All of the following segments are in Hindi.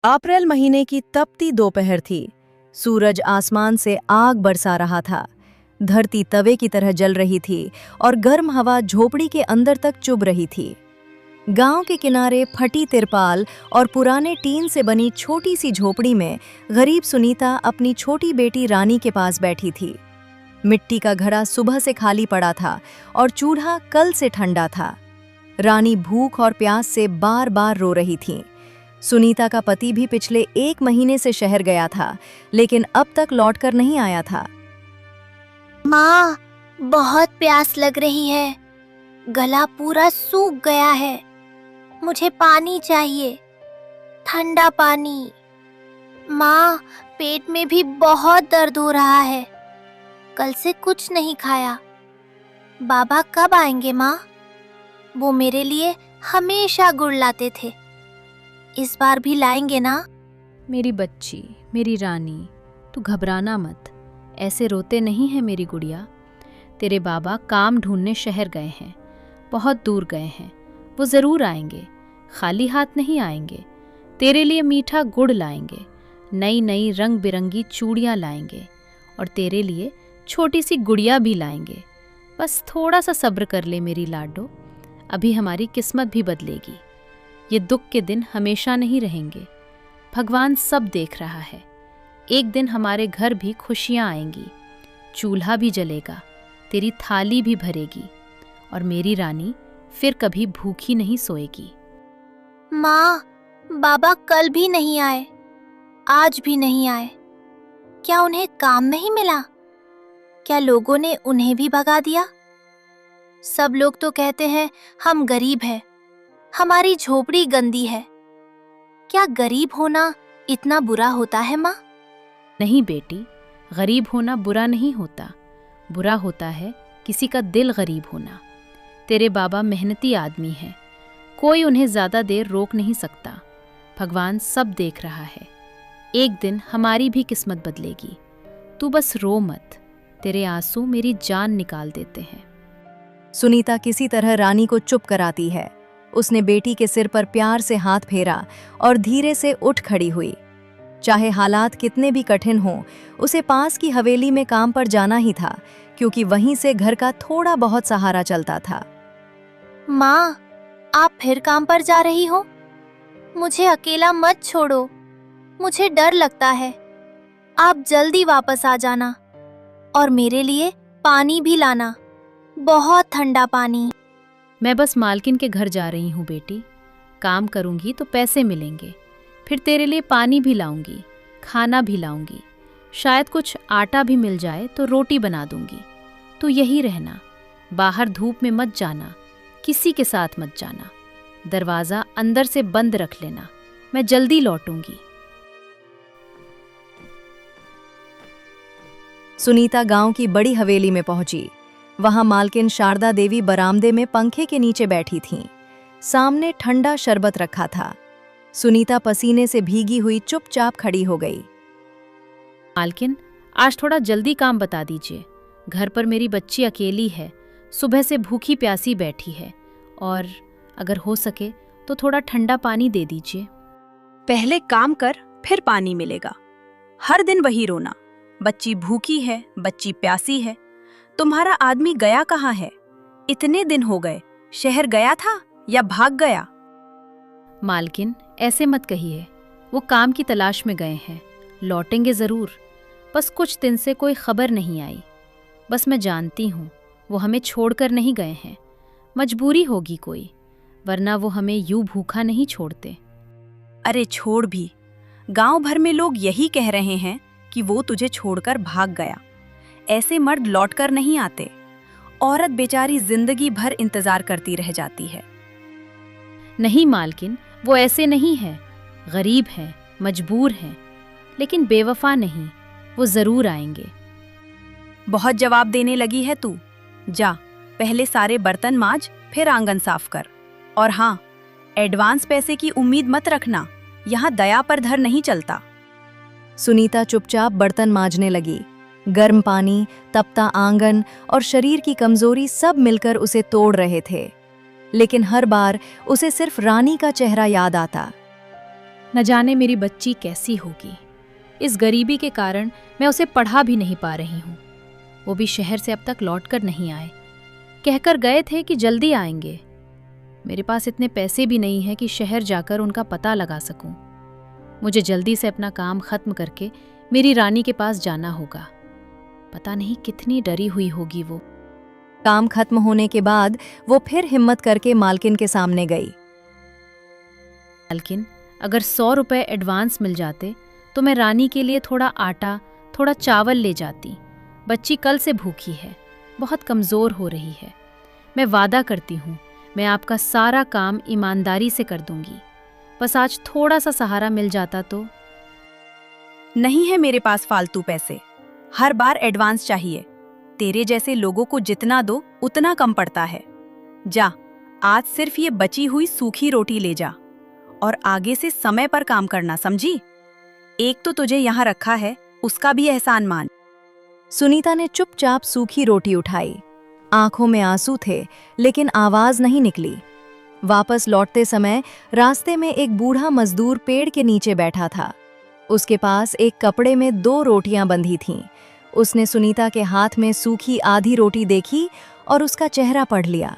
अप्रैल महीने की तपती दोपहर थी। सूरज आसमान से आग बरसा रहा था। धरती तवे की तरह जल रही थी और गर्म हवा झोपड़ी के अंदर तक चुभ रही थी। गांव के किनारे फटी तिरपाल और पुराने टीन से बनी छोटी सी झोपड़ी में गरीब सुनीता अपनी छोटी बेटी रानी के पास बैठी थी। मिट्टी का घड़ा सुबह से खाली पड़ा था और चूल्हा कल से ठंडा था। रानी भूख और प्यास से बार बार रो रही थी। सुनीता का पति भी पिछले 1 महीने से शहर गया था, लेकिन अब तक लौटकर नहीं आया था। माँ, बहुत प्यास लग रही है। गला पूरा सूख गया है। मुझे पानी चाहिए, ठंडा पानी। माँ, पेट में भी बहुत दर्द हो रहा है। कल से कुछ नहीं खाया। बाबा कब आएंगे माँ? वो मेरे लिए हमेशा गुड़ लाते थे। इस बार भी लाएंगे ना? मेरी बच्ची, मेरी रानी, तू घबराना मत। ऐसे रोते नहीं है मेरी गुड़िया। तेरे बाबा काम ढूंढने शहर गए हैं, बहुत दूर गए हैं। वो ज़रूर आएंगे, खाली हाथ नहीं आएंगे। तेरे लिए मीठा गुड़ लाएंगे, नई नई रंग बिरंगी चूड़ियाँ लाएंगे और तेरे लिए छोटी सी गुड़िया भी लाएंगे। बस थोड़ा सा सब्र कर ले मेरी लाडो, अभी हमारी किस्मत भी बदलेगी। ये दुख के दिन हमेशा नहीं रहेंगे। भगवान सब देख रहा है। एक दिन हमारे घर भी खुशियाँ आएंगी, चूल्हा भी जलेगा, तेरी थाली भी भरेगी और मेरी रानी फिर कभी भूखी नहीं सोएगी। माँ, बाबा कल भी नहीं आए, आज भी नहीं आए। क्या उन्हें काम नहीं मिला? क्या लोगों ने उन्हें भी भगा दिया? सब लोग तो कहते हैं हम गरीब हैं, हमारी झोपड़ी गंदी है। क्या गरीब होना इतना बुरा होता है माँ? नहीं बेटी, गरीब होना बुरा नहीं होता। बुरा होता है किसी का दिल गरीब होना। तेरे बाबा मेहनती आदमी हैं, कोई उन्हें ज़्यादा देर रोक नहीं सकता। भगवान सब देख रहा है। एक दिन हमारी भी किस्मत बदलेगी। तू बस रो मत, तेरे आंसू मेरी जान निकाल देते हैं। सुनीता किसी तरह रानी को चुप कराती है। उसने बेटी के सिर पर प्यार से हाथ फेरा और धीरे से उठ खड़ी हुई। चाहे हालात कितने भी कठिन हों, उसे पास की हवेली में काम पर जाना ही था, क्योंकि वहीं से घर का थोड़ा बहुत सहारा चलता था। माँ, आप फिर काम पर जा रही हो? मुझे अकेला मत छोड़ो, मुझे डर लगता है। आप जल्दी वापस आ जाना और मेरे लिए पानी भी लाना, बहुत ठंडा पानी। मैं बस मालकिन के घर जा रही हूँ बेटी। काम करूँगी तो पैसे मिलेंगे, फिर तेरे लिए पानी भी लाऊंगी, खाना भी लाऊंगी। शायद कुछ आटा भी मिल जाए तो रोटी बना दूंगी। तू यही रहना, बाहर धूप में मत जाना, किसी के साथ मत जाना। दरवाज़ा अंदर से बंद रख लेना, मैं जल्दी लौटूंगी। सुनीता गांव की बड़ी हवेली में पहुंची। वहां मालकिन शारदा देवी बरामदे में पंखे के नीचे बैठी थीं। सामने ठंडा शरबत रखा था। सुनीता पसीने से भीगी हुई चुपचाप खड़ी हो गई। मालकिन, आज थोड़ा जल्दी काम बता दीजिए। घर पर मेरी बच्ची अकेली है, सुबह से भूखी प्यासी बैठी है, और अगर हो सके तो थोड़ा ठंडा पानी दे दीजिए। पहले काम कर, फिर पानी मिलेगा। हर दिन वही रोना, बच्ची भूखी है, बच्ची प्यासी है। तुम्हारा आदमी गया कहाँ है? इतने दिन हो गए, शहर गया था या भाग गया? मालकिन, ऐसे मत कहिए। वो काम की तलाश में गए हैं, लौटेंगे ज़रूर। बस कुछ दिन से कोई खबर नहीं आई। बस मैं जानती हूँ वो हमें छोड़कर नहीं गए हैं। मजबूरी होगी कोई, वरना वो हमें यूं भूखा नहीं छोड़ते। अरे छोड़ भी, गांव भर में लोग यही कह रहे हैं कि वो तुझे छोड़कर भाग गया। ऐसे मर्द लौटकर नहीं आते। औरत बेचारी जिंदगी भर इंतजार करती रह जाती है। नहीं मालकिन, वो ऐसे नहीं है। गरीब हैं, मजबूर हैं, लेकिन बेवफा नहीं। वो ज़रूर आएंगे। बहुत जवाब देने लगी है तू। जा, पहले सारे बर्तन मांज, फिर आंगन साफ कर। और हाँ, एडवांस पैसे की उम्मीद मत रखना, यहाँ दया पर धर नहीं चलता। सुनीता चुपचाप बर्तन मांजने लगी। गर्म पानी, तपता आंगन और शरीर की कमजोरी सब मिलकर उसे तोड़ रहे थे। लेकिन हर बार उसे सिर्फ रानी का चेहरा याद आता। न जाने मेरी बच्ची कैसी होगी। इस गरीबी के कारण मैं उसे पढ़ा भी नहीं पा रही हूँ। वो भी शहर से अब तक लौटकर नहीं आए। कहकर गए थे कि जल्दी आएंगे। मेरे पास इतने पैसे भी नहीं हैं कि शहर जाकर उनका पता लगा सकूं। मुझे जल्दी से अपना काम खत्म करके मेरी रानी के पास जाना होगा। पता नहीं कितनी डरी हुई होगी वो। काम खत्म होने के बाद वो फिर हिम्मत करके मालकिन के सामने गई। मालकिन, अगर 100 रुपए एडवांस मिल जाते तो मैं रानी के लिए थोड़ा आटा, थोड़ा चावल ले जाती। बच्ची कल से भूखी है, बहुत कमज़ोर हो रही है। मैं वादा करती हूँ, मैं आपका सारा काम ईमानदारी से कर दूंगी। बस आज थोड़ा सा सहारा मिल जाता तो। नहीं है मेरे पास फालतू पैसे। हर बार एडवांस चाहिए। तेरे जैसे लोगों को जितना दो उतना कम पड़ता है। जा, आज सिर्फ ये बची हुई सूखी रोटी ले जा और आगे से समय पर काम करना, समझी? एक तो तुझे यहाँ रखा है, उसका भी एहसान मान। सुनीता ने चुपचाप सूखी रोटी उठाई। आंखों में आंसू थे, लेकिन आवाज नहीं निकली। वापस लौटते समय रास्ते में एक बूढ़ा मजदूर पेड़ के नीचे बैठा था। उसके पास एक कपड़े में 2 रोटियां बंधी थीं। उसने सुनीता के हाथ में सूखी आधी रोटी देखी और उसका चेहरा पढ़ लिया।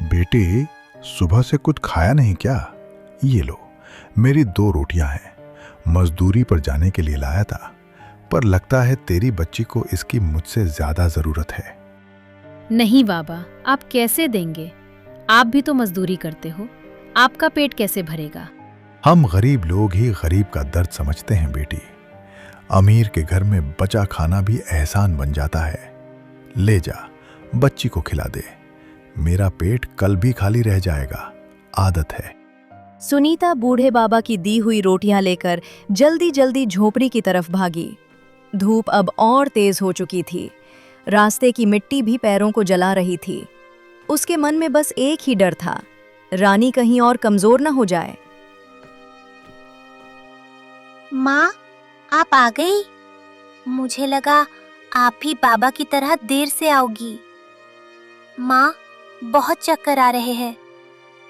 बेटे, सुबह से कुछ खाया नहीं क्या? ये लो, मेरी 2 रोटियां हैं। मजदूरी पर जाने के लिए लाया था, पर लगता है तेरी बच्ची को इसकी मुझसे ज्यादा जरूरत है। नहीं बाबा, आप कैसे देंगे? आप भी तो मजदूरी करते हो, आपका पेट कैसे भरेगा? हम गरीब लोग ही गरीब का दर्द समझते हैं बेटी। अमीर के घर में बचा खाना भी एहसान बन जाता है। ले जा, बच्ची को खिला दे। मेरा पेट कल भी खाली रह जाएगा, आदत है। सुनीता बूढ़े बाबा की दी हुई रोटियां लेकर जल्दी जल्दी झोपड़ी की तरफ भागी। धूप अब और तेज हो चुकी थी। रास्ते की मिट्टी भी पैरों को जला रही थी। उसके मन में बस एक ही डर था, रानी कहीं और कमजोर न हो जाए। माँ, आप आ गई? मुझे लगा आप भी बाबा की तरह देर से आओगी। माँ, बहुत चक्कर आ रहे हैं।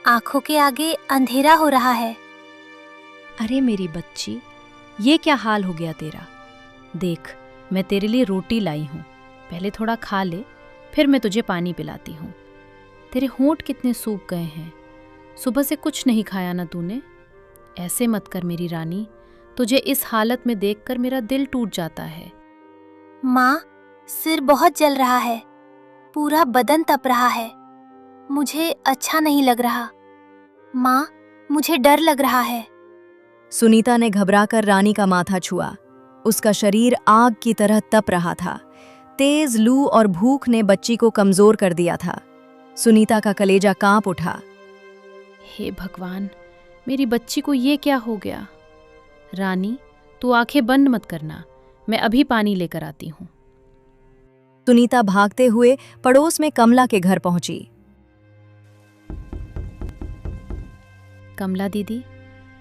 आंखों के आगे अंधेरा हो रहा है। अरे मेरी बच्ची, ये क्या हाल हो गया तेरा? देख, मैं तेरे लिए रोटी लाई हूँ, पहले थोड़ा खा ले, फिर मैं तुझे पानी पिलाती हूँ। तेरे होंठ कितने सूख गए हैं, सुबह से कुछ नहीं खाया ना तूने? ऐसे मत कर मेरी रानी, तुझे इस हालत में देखकर मेरा दिल टूट जाता है। माँ, सिर बहुत जल रहा है, पूरा बदन तप रहा है। मुझे अच्छा नहीं लग रहा। माँ, मुझे डर लग रहा है। सुनीता ने घबराकर रानी का माथा छुआ। उसका शरीर आग की तरह तप रहा था। तेज लू और भूख ने बच्ची को कमजोर कर दिया था। सुनीता का कलेजा कांप उठा। हे भगवान, मेरी बच्ची को ये क्या हो गया? रानी, तू आंखें बंद मत करना, मैं अभी पानी लेकर आती हूँ। सुनीता भागते हुए पड़ोस में कमला के घर पहुंची। कमला दीदी,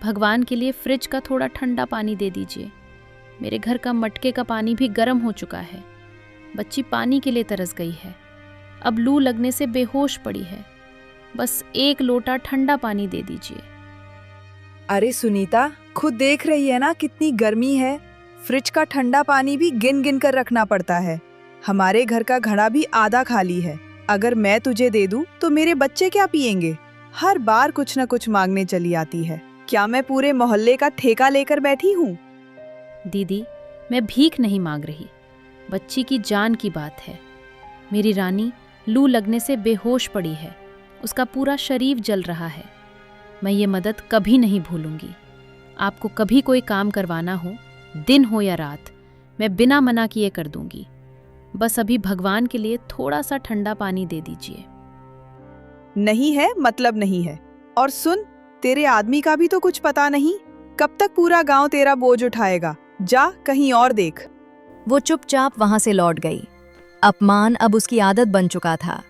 भगवान के लिए फ्रिज का थोड़ा ठंडा पानी दे दीजिए। मेरे घर का मटके का पानी भी गर्म हो चुका है। बच्ची पानी के लिए तरस गई है, अब लू लगने से बेहोश पड़ी है। बस 1 लोटा ठंडा पानी दे दीजिए। अरे सुनीता, खुद देख रही है ना कितनी गर्मी है। फ्रिज का ठंडा पानी भी गिन गिन कर रखना पड़ता है। हमारे घर का घड़ा भी आधा खाली है। अगर मैं तुझे दे दूं तो मेरे बच्चे क्या पिएंगे? हर बार कुछ न कुछ मांगने चली आती है। क्या मैं पूरे मोहल्ले का ठेका लेकर बैठी हूँ? दीदी, मैं भीख नहीं मांग रही, बच्ची की जान की बात है। मेरी रानी लू लगने से बेहोश पड़ी है, उसका पूरा शरीर जल रहा है। मैं ये मदद कभी नहीं भूलूंगी। आपको कभी कोई काम करवाना हो, दिन हो या रात, मैं बिना मना किए कर दूंगी। बस अभी भगवान के लिए थोड़ा सा ठंडा पानी दे दीजिए। नहीं है मतलब नहीं है। और सुन, तेरे आदमी का भी तो कुछ पता नहीं, कब तक पूरा गांव तेरा बोझ उठाएगा? जा कहीं और देख। वो चुपचाप वहां से लौट गई। अपमान अब उसकी आदत बन चुका था।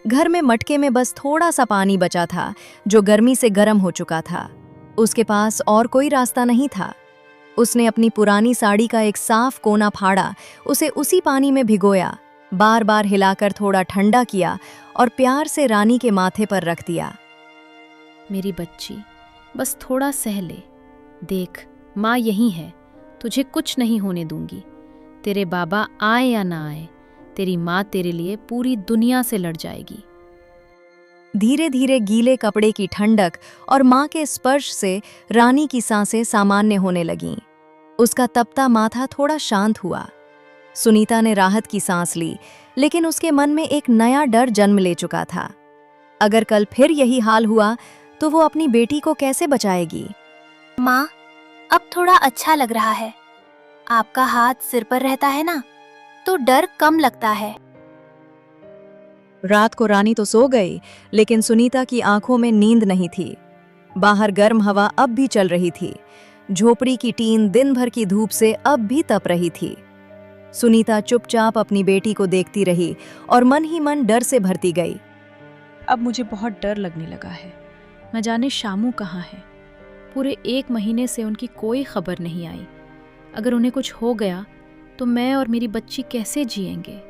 घर में मटके में बस थोड़ा सा पानी बचा था, जो गर्मी से गर्म हो चुका था। उसके पास और कोई रास्ता नहीं था। उसने अपनी पुरानी साड़ी का एक साफ कोना फाड़ा, उसे उसी पानी में भिगोया, बार बार हिलाकर थोड़ा ठंडा किया और प्यार से रानी के माथे पर रख दिया। मेरी बच्ची, बस थोड़ा सह ले, देख, माँ यहीं है, तुझे कुछ नहीं होने दूंगी। तेरे बाबा आए या ना आए, तेरी माँ तेरे लिए पूरी दुनिया से लड़ जाएगी। धीरे धीरे गीले कपड़े की ठंडक और माँ के स्पर्श से रानी की सांसें सामान्य होने लगीं। उसका तपता माथा थोड़ा शांत हुआ। सुनीता ने राहत की सांस ली, लेकिन उसके मन में एक नया डर जन्म ले चुका था। अगर कल फिर यही हाल हुआ तो वो अपनी बेटी को कैसे बचाएगी? माँ, अब थोड़ा अच्छा लग रहा है। आपका हाथ सिर पर रहता है ना, तो डर कम लगता है। रात को रानी तो सो गई, लेकिन सुनीता की आंखों में नींद नहीं थी। बाहर गर्म हवा अब भी चल रही थी। झोपड़ी की टीन दिन भर की धूप से अब भी तप रही थी। सुनीता चुपचाप अपनी बेटी को देखती रही और मन ही मन डर से भरती गई। अब मुझे बहुत डर लगने लगा है। न जाने शामू कहाँ है। पूरे 1 महीने से उनकी कोई खबर नहीं आई। अगर उन्हें कुछ हो गया तो मैं और मेरी बच्ची कैसे जिएंगे?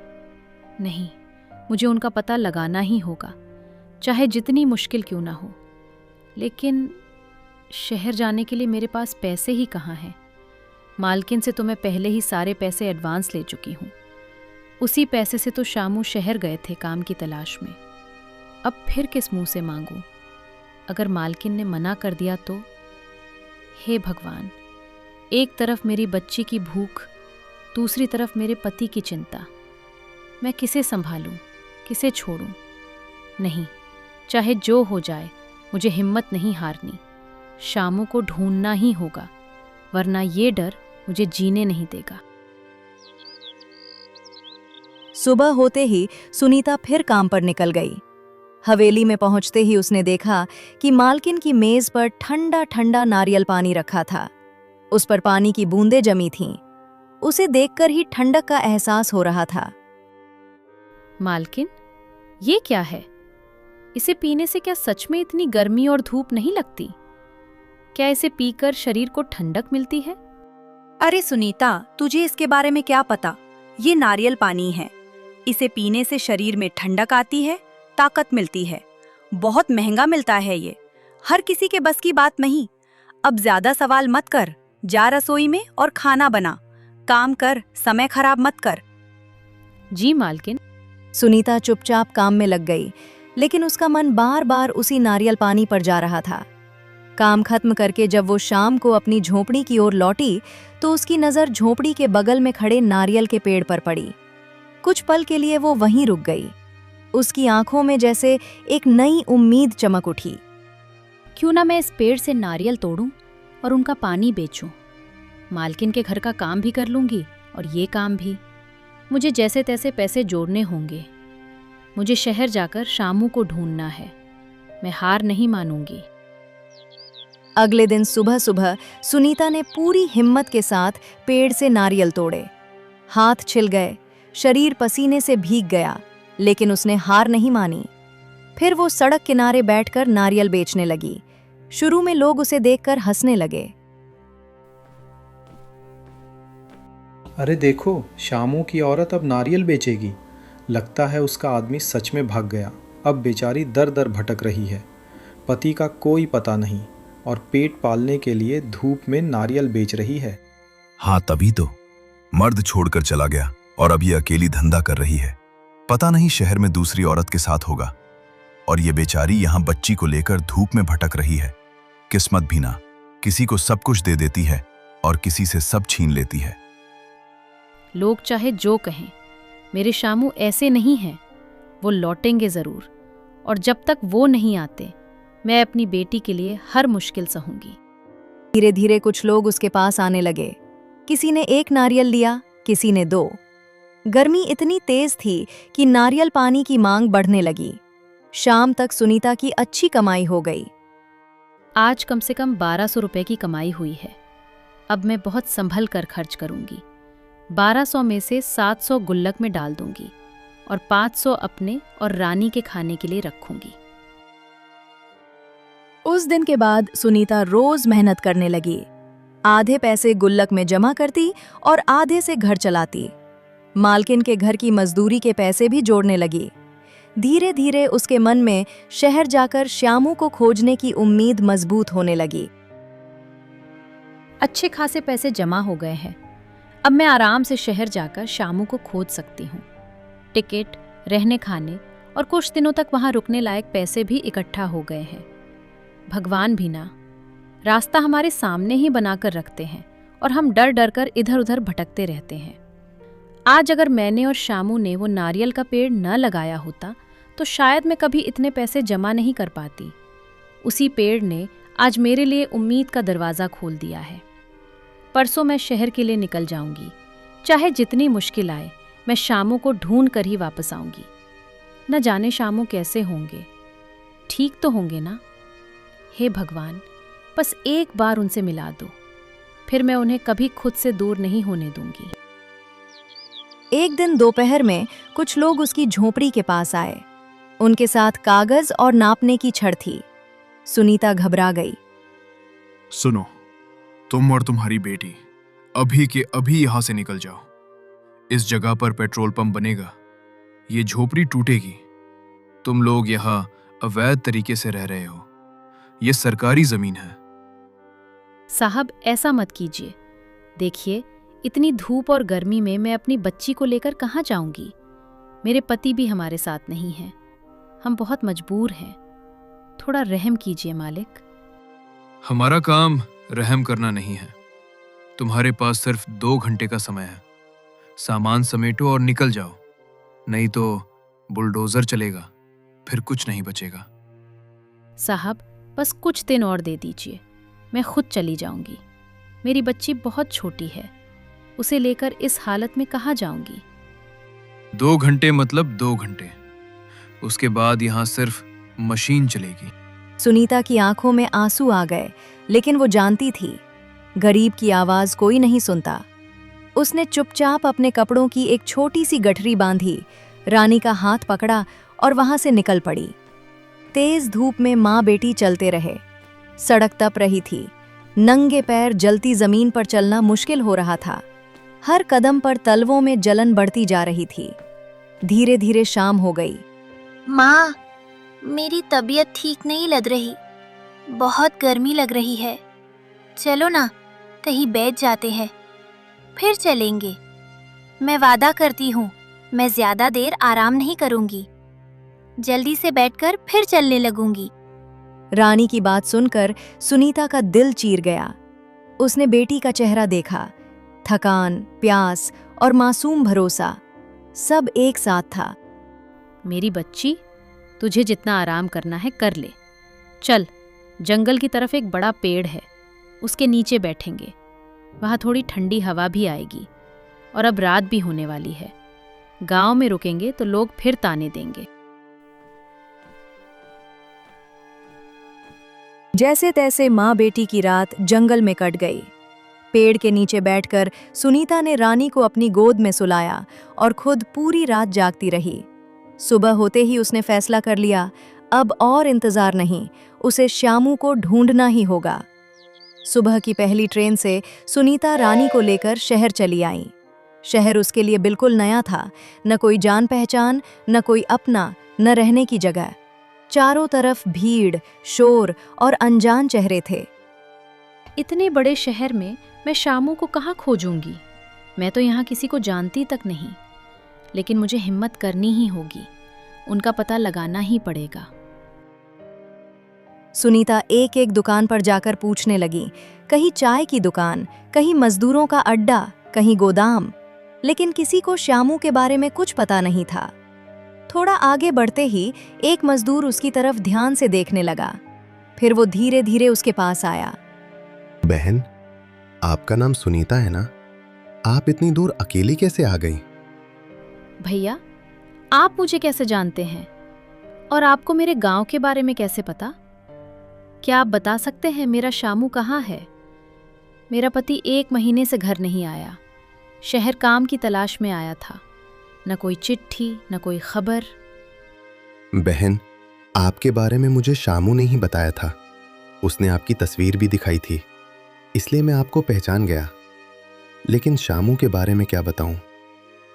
नहीं, मुझे उनका पता लगाना ही होगा, चाहे जितनी मुश्किल क्यों ना हो। लेकिन शहर जाने के लिए मेरे पास पैसे ही कहाँ हैं? मालकिन से तो मैं पहले ही सारे पैसे एडवांस ले चुकी हूँ। उसी पैसे से तो शामू शहर गए थे काम की तलाश में। अब फिर किस मुंह से मांगूं? अगर मालकिन ने मना कर दिया तो? हे भगवान, एक तरफ मेरी बच्ची की भूख, दूसरी तरफ मेरे पति की चिंता। मैं किसे संभालूं, किसे छोड़ूं? नहीं, चाहे जो हो जाए, मुझे हिम्मत नहीं हारनी। शामू को ढूंढना ही होगा, वरना ये डर मुझे जीने नहीं देगा। सुबह होते ही सुनीता फिर काम पर निकल गई। हवेली में पहुंचते ही उसने देखा कि मालकिन की मेज पर ठंडा ठंडा नारियल पानी रखा था। उस पर पानी की बूंदें जमी थीं। उसे देखकर ही ठंडक का एहसास हो रहा था। मालकिन, ये क्या है? इसे पीने से क्या सच में इतनी गर्मी और धूप नहीं लगती? क्या इसे पीकर शरीर को ठंडक मिलती है? अरे सुनीता, तुझे इसके बारे में क्या पता? ये नारियल पानी है। इसे पीने से शरीर में ठंडक आती है, ताकत मिलती है। बहुत महंगा मिलता है ये, हर किसी के बस की बात नहीं। अब ज्यादा सवाल मत कर, जा रसोई में और खाना बना। काम कर, समय खराब मत कर। जी मालकिन। सुनीता चुपचाप काम में लग गई, लेकिन उसका मन बार बार उसी नारियल पानी पर जा रहा था। काम खत्म करके जब वो शाम को अपनी झोपड़ी की ओर लौटी तो उसकी नज़र झोपड़ी के बगल में खड़े नारियल के पेड़ पर पड़ी। कुछ पल के लिए वो वहीं रुक गई। उसकी आंखों में जैसे एक नई उम्मीद चमक उठी। क्यों ना मैं इस पेड़ से नारियल तोड़ूं और उनका पानी बेचूं। मालकिन के घर का काम भी कर लूंगी और ये काम भी। मुझे जैसे तैसे पैसे जोड़ने होंगे। मुझे शहर जाकर शामू को ढूंढना है। मैं हार नहीं मानूंगी। अगले दिन सुबह सुबह सुनीता ने पूरी हिम्मत के साथ पेड़ से नारियल तोड़े। हाथ छिल गए, शरीर पसीने से भीग गया, लेकिन उसने हार नहीं मानी। फिर वो सड़क किनारे बैठकर नारियल बेचने लगी। शुरू में लोग उसे देखकर हंसने लगे। अरे देखो, शामू की औरत अब नारियल बेचेगी। लगता है उसका आदमी सच में भाग गया। अब बेचारी दर दर भटक रही है। पति का कोई पता नहीं और पेट पालने के लिए धूप में नारियल बेच रही है। हाँ, तभी तो मर्द छोड़कर चला गया और अब ये अकेली धंधा कर रही है। पता नहीं शहर में दूसरी औरत के साथ होगा। और ये बेचारी यहाँ बच्ची को लेकर धूप में भटक रही है। किस्मत भी ना, किसी को सब कुछ दे देती है और किसी से सब छीन लेती है। लोग चाहे जो कहें, मेरे शामू ऐसे नहीं हैं। वो लौटेंगे जरूर, और जब तक वो नहीं आते मैं अपनी बेटी के लिए हर मुश्किल सहूंगी। धीरे धीरे कुछ लोग उसके पास आने लगे। किसी ने 1 नारियल लिया, किसी ने 2। गर्मी इतनी तेज थी कि नारियल पानी की मांग बढ़ने लगी। शाम तक सुनीता की अच्छी कमाई हो गई। आज कम से कम 1200 रुपए की कमाई हुई है। अब मैं बहुत संभल कर खर्च करूंगी। 1200 में से 700 गुल्लक में डाल दूंगी और 500 अपने और रानी के खाने के लिए रखूंगी। उस दिन के बाद सुनीता रोज मेहनत करने लगी। आधे पैसे गुल्लक में जमा करती और आधे से घर चलाती। मालकिन के घर की मजदूरी के पैसे भी जोड़ने लगी। धीरे धीरे उसके मन में शहर जाकर श्यामू को खोजने की उम्मीद मजबूत होने लगी। अच्छे खासे पैसे जमा हो गए हैं। अब मैं आराम से शहर जाकर शामू को खोज सकती हूँ। टिकट, रहने खाने और कुछ दिनों तक वहाँ रुकने लायक पैसे भी इकट्ठा हो गए हैं। भगवान भी ना रास्ता हमारे सामने ही बनाकर रखते हैं और हम डर डर कर इधर उधर भटकते रहते हैं। आज अगर मैंने और शामू ने वो नारियल का पेड़ न लगाया होता तो शायद मैं कभी इतने पैसे जमा नहीं कर पाती। उसी पेड़ ने आज मेरे लिए उम्मीद का दरवाज़ा खोल दिया है। परसों मैं शहर के लिए निकल जाऊंगी। चाहे जितनी मुश्किल आए, मैं शामू को ढूंढ कर ही वापस आऊंगी। न जाने शामू कैसे होंगे, ठीक तो होंगे ना? हे भगवान, बस एक बार उनसे मिला दो, फिर मैं उन्हें कभी खुद से दूर नहीं होने दूंगी। एक दिन दोपहर में कुछ लोग उसकी झोपड़ी के पास आए। उनके साथ कागज और नापने की छड़ थी। सुनीता घबरा गई। सुनो, तुम और तुम्हारी बेटी अभी के अभी यहां से निकल जाओ। इस जगह पर पेट्रोल पंप बनेगा, ये झोपड़ी टूटेगी। तुम लोग यहां अवैध तरीके से रह रहे हो, ये सरकारी जमीन है। साहब, ऐसा मत कीजिए। देखिए, इतनी धूप और गर्मी में मैं अपनी बच्ची को लेकर कहाँ जाऊंगी? मेरे पति भी हमारे साथ नहीं हैं। हम बहुत मजबूर हैं। थोड़ा रहम कीजिए मालिक। हमारा काम रहम करना नहीं है। तुम्हारे पास सिर्फ 2 घंटे का समय है। सामान समेटो और निकल जाओ, नहीं तो बुलडोजर चलेगा, फिर कुछ नहीं बचेगा। साहब, बस कुछ दिन और दे दीजिए, मैं खुद चली जाऊंगी। मेरी बच्ची बहुत छोटी है, उसे लेकर इस हालत में कहाँ जाऊंगी? 2 घंटे मतलब 2 घंटे। उसके बाद यहाँ सिर्फ मशीन चलेगी। सुनीता की आंखों में आंसू आ गए, लेकिन वो जानती थी गरीब की आवाज कोई नहीं सुनता। उसने चुपचाप अपने कपड़ों की एक छोटी सी गठरी बांधी, रानी का हाथ पकड़ा और वहां से निकल पड़ी। तेज धूप में माँ बेटी चलते रहे। सड़क तप रही थी। नंगे पैर जलती जमीन पर चलना मुश्किल हो रहा था। हर कदम पर तलवों में जलन बढ़ती जा रही थी। धीरे धीरे शाम हो गई। माँ, मेरी तबीयत ठीक नहीं लग रही, बहुत गर्मी लग रही है। चलो ना, कहीं बैठ जाते हैं, फिर चलेंगे। मैं वादा करती हूँ, मैं ज्यादा देर आराम नहीं करूंगी। जल्दी से बैठकर फिर चलने लगूंगी। रानी की बात सुनकर सुनीता का दिल चीर गया। उसने बेटी का चेहरा देखा। थकान, प्यास और मासूम भरोसा सब एक साथ था। मेरी बच्ची, तुझे जितना आराम करना है कर ले। चल, जंगल की तरफ एक बड़ा पेड़ है, उसके नीचे बैठेंगे। वहाँ थोड़ी ठंडी हवा भी आएगी और अब रात भी होने वाली है। गांव में रुकेंगे तो लोग फिर ताने देंगे। जैसे तैसे माँ बेटी की रात जंगल में कट गई। पेड़ के नीचे बैठकर सुनीता ने रानी को अपनी गोद में सुलाया और खुद पूरी रात जागती रही। सुबह होते ही उसने फैसला कर लिया, अब और इंतजार नहीं, उसे श्यामू को ढूंढना ही होगा। सुबह की पहली ट्रेन से सुनीता रानी को लेकर शहर चली आई। शहर उसके लिए बिल्कुल नया था। न कोई जान पहचान, न कोई अपना, न रहने की जगह। चारों तरफ भीड़, शोर और अनजान चेहरे थे। इतने बड़े शहर में मैं शामू को कहाँ खोजूंगी? मैं तो यहाँ किसी को जानती तक नहीं। लेकिन मुझे हिम्मत करनी ही होगी, उनका पता लगाना ही पड़ेगा। सुनीता एक एक दुकान पर जाकर पूछने लगी। कहीं चाय की दुकान, कहीं मजदूरों का अड्डा, कहीं गोदाम, लेकिन किसी को श्यामू के बारे में कुछ पता नहीं था। थोड़ा आगे बढ़ते ही एक मजदूर उसकी तरफ ध्यान से देखने लगा। फिर वो धीरे धीरे उसके पास आया। बहन, आपका नाम सुनीता है ना? आप इतनी दूर अकेली कैसे आ गई? भैया, आप मुझे कैसे जानते हैं? और आपको मेरे गांव के बारे में कैसे पता? क्या आप बता सकते हैं मेरा शामू कहाँ है? मेरा पति 1 महीने से घर नहीं आया। शहर काम की तलाश में आया था। न कोई चिट्ठी, न कोई खबर। बहन, आपके बारे में मुझे शामू ने ही बताया था। उसने आपकी तस्वीर भी दिखाई थी, इसलिए मैं आपको पहचान गया। लेकिन शामू के बारे में क्या बताऊं?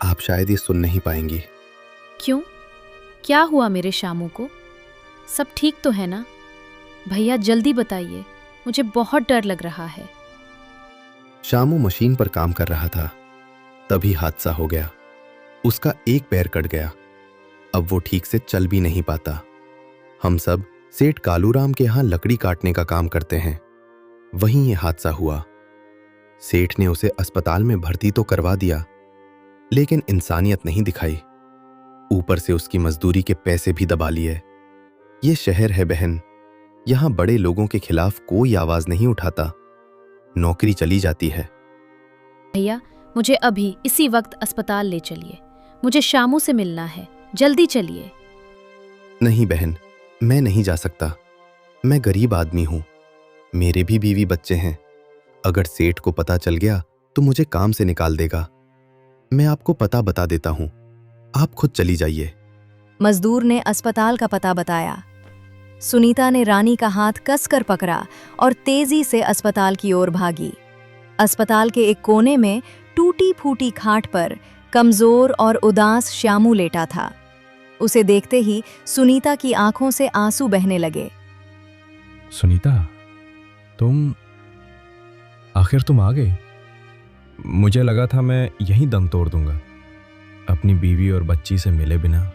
आप शायद ये सुन नहीं पाएंगी। क्यों? क्या हुआ मेरे शामू को? सब ठीक तो है ना? भैया जल्दी बताइए, मुझे बहुत डर लग रहा है। शामू मशीन पर काम कर रहा था, तभी हादसा हो गया। उसका एक पैर कट गया। अब वो ठीक से चल भी नहीं पाता। हम सब सेठ कालूराम के यहाँ लकड़ी काटने का काम करते हैं। वहीं ये हादसा हुआ। सेठ ने उसे अस्पताल में भर्ती तो करवा दिया, लेकिन इंसानियत नहीं दिखाई। ऊपर से उसकी मजदूरी के पैसे भी दबा लिए। ये शहर है बहन, यहाँ बड़े लोगों के खिलाफ कोई आवाज नहीं उठाता। नौकरी चली जाती है। भैया, मुझे अभी इसी वक्त अस्पताल ले चलिए। मुझे शामू से मिलना है, जल्दी चलिए। नहीं बहन, मैं नहीं जा सकता। मैं गरीब आदमी हूं, मेरे भी बीवी बच्चे हैं। अगर सेठ को पता चल गया तो मुझे काम से निकाल देगा। मैं आपको पता बता देता हूं, आप खुद चली जाइए। मजदूर ने अस्पताल का पता बताया। सुनीता ने रानी का हाथ कसकर पकड़ा और तेजी से अस्पताल की ओर भागी। अस्पताल के एक कोने में टूटी फूटी खाट पर कमजोर और उदास श्यामू लेटा था। उसे देखते ही सुनीता की आंखों से आंसू बहने लगे। सुनीता, आखिर तुम आ गई। मुझे लगा था मैं यहीं दम तोड़ दूंगा, अपनी बीवी और बच्ची से मिले बिना।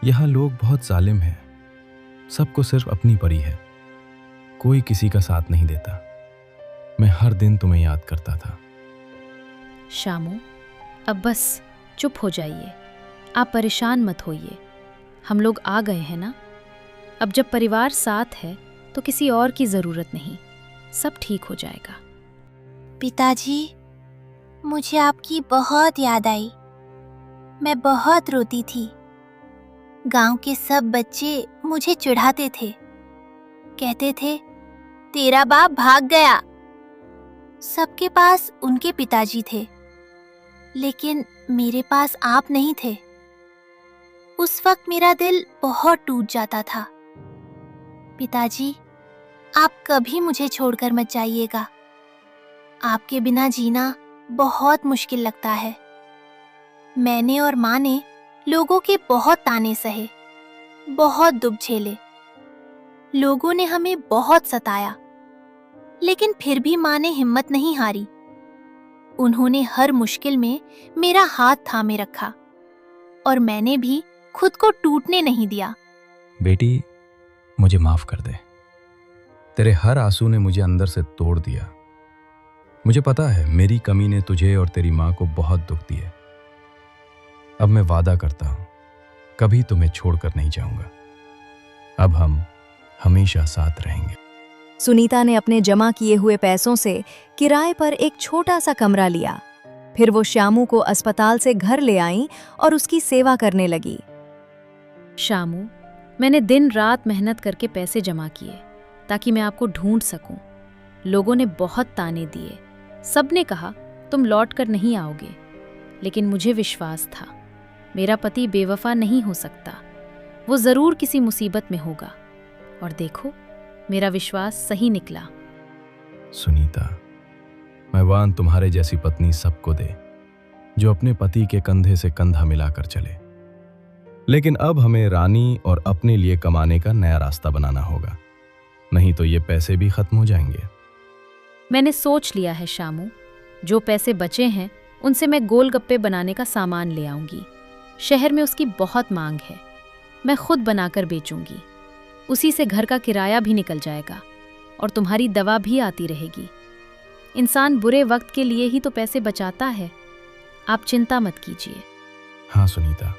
यहाँ लोग बहुत जालिम हैं, सबको सिर्फ अपनी परी है, कोई किसी का साथ नहीं देता। मैं हर दिन तुम्हें याद करता था। शामू, अब बस चुप हो जाइए। आप परेशान मत होइए। हम लोग आ गए हैं ना। अब जब परिवार साथ है तो किसी और की जरूरत नहीं, सब ठीक हो जाएगा। पिताजी, मुझे आपकी बहुत याद आई। मैं बहुत रोती थी। गांव के सब बच्चे मुझे चिढ़ाते थे, कहते थे तेरा बाप भाग गया। सबके पास उनके पिताजी थे, लेकिन मेरे पास आप नहीं थे। उस वक्त मेरा दिल बहुत टूट जाता था। पिताजी, आप कभी मुझे छोड़कर मत जाइएगा। आपके बिना जीना बहुत मुश्किल लगता है। मैंने और माँ ने लोगों के बहुत ताने सहे, बहुत दुख झेले। लोगों ने हमें बहुत सताया, लेकिन फिर भी माँ ने हिम्मत नहीं हारी। उन्होंने हर मुश्किल में मेरा हाथ थामे रखा और मैंने भी खुद को टूटने नहीं दिया। बेटी, मुझे माफ कर दे। तेरे हर आंसू ने मुझे अंदर से तोड़ दिया। मुझे पता है मेरी कमी ने तुझे और तेरी माँ को बहुत दुख दिया। अब मैं वादा करता हूं, कभी तुम्हें छोड़कर नहीं जाऊंगा। अब हम हमेशा साथ रहेंगे। सुनीता ने अपने जमा किए हुए पैसों से किराए पर एक छोटा सा कमरा लिया। फिर वो श्यामू को अस्पताल से घर ले आई और उसकी सेवा करने लगी। शामू, मैंने दिन रात मेहनत करके पैसे जमा किए ताकि मैं आपको ढूंढ सकूं। लोगों ने बहुत ताने दिए, सबने कहा तुम लौट कर नहीं आओगे, लेकिन मुझे विश्वास था मेरा पति बेवफा नहीं हो सकता। वो जरूर किसी मुसीबत में होगा, और देखो मेरा विश्वास सही निकला। सुनीता, भगवान तुम्हारे जैसी पत्नी सबको दे, जो अपने पति के कंधे से कंधा मिलाकर चले। लेकिन अब हमें रानी और अपने लिए कमाने का नया रास्ता बनाना होगा, नहीं तो ये पैसे भी खत्म हो जाएंगे। मैंने सोच लिया है शामू, जो पैसे बचे हैं उनसे मैं गोलगप्पे बनाने का सामान ले आऊंगी। शहर में उसकी बहुत मांग है। मैं खुद बनाकर बेचूंगी। उसी से घर का किराया भी निकल जाएगा और तुम्हारी दवा भी आती रहेगी। इंसान बुरे वक्त के लिए ही तो पैसे बचाता है। आप चिंता मत कीजिए। हाँ सुनीता,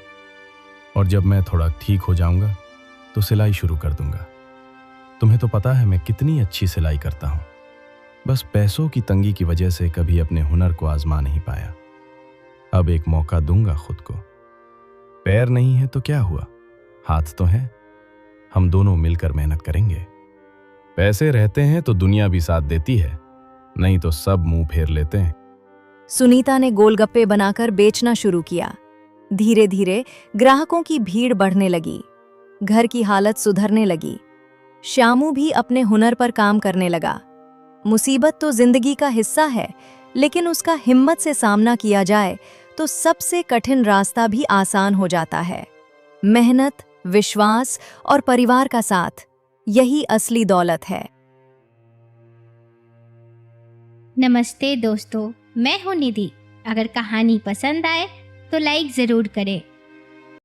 और जब मैं थोड़ा ठीक हो जाऊंगा तो सिलाई शुरू कर दूंगा। तुम्हें तो पता है मैं कितनी अच्छी सिलाई करता हूं। बस पैसों की तंगी की वजह से कभी अपने हुनर को आजमा नहीं पाया। अब एक मौका दूंगा खुद को। पैर नहीं है तो क्या हुआ, हाथ तो है। हम दोनों मिलकर मेहनत करेंगे। पैसे रहते हैं तो दुनिया भी साथ देती है, नहीं तो सब मुंह फेर लेते हैं। सुनीता ने गोलगप्पे बनाकर बेचना शुरू किया। धीरे धीरे ग्राहकों की भीड़ बढ़ने लगी। घर की हालत सुधरने लगी। श्यामू भी अपने हुनर पर काम करने लगा। मुसीबत तो जिंदगी का हिस्सा है, लेकिन उसका हिम्मत से सामना किया जाए तो सबसे कठिन रास्ता भी आसान हो जाता है। मेहनत, विश्वास और परिवार का साथ, यही असली दौलत है। नमस्ते दोस्तों, मैं हूँ निधि। अगर कहानी पसंद आए तो लाइक ज़रूर करें